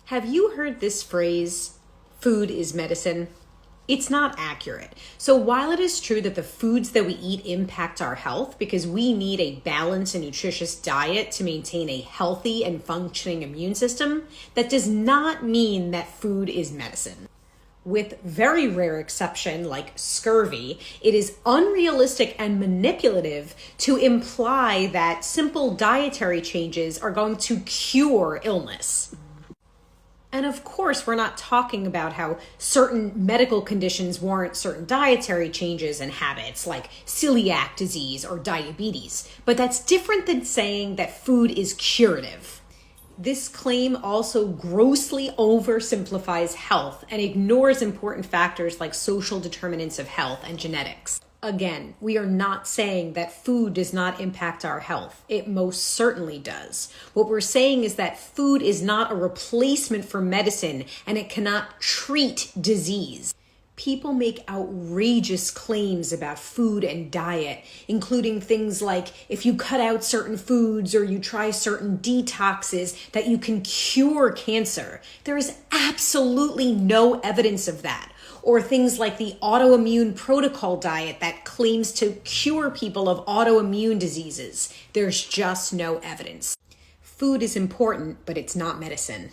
Have you heard this phrase, food is medicine? It's not accurate. So while it is true that the foods that we eat impact our health because we need a balanced and nutritious diet to maintain a healthy and functioning immune system, that does not mean that food is medicine. With very rare exception like scurvy, it is unrealistic and manipulative to imply that simple dietary changes are going to cure illness. And of course, we're not talking about how certain medical conditions warrant certain dietary changes and habits like celiac disease or diabetes. But that's different than saying that food is curative. This claim also grossly oversimplifies health and ignores important factors like social determinants of health and genetics. Again, we are not saying that food does not impact our health. It most certainly does. What we're saying is that food is not a replacement for medicine and it cannot treat disease. People make outrageous claims about food and diet, including things like if you cut out certain foods or you try certain detoxes, that you can cure cancer. There is absolutely no evidence of that. Or things like the autoimmune protocol diet that claims to cure people of autoimmune diseases. There's just no evidence. Food is important, but it's not medicine.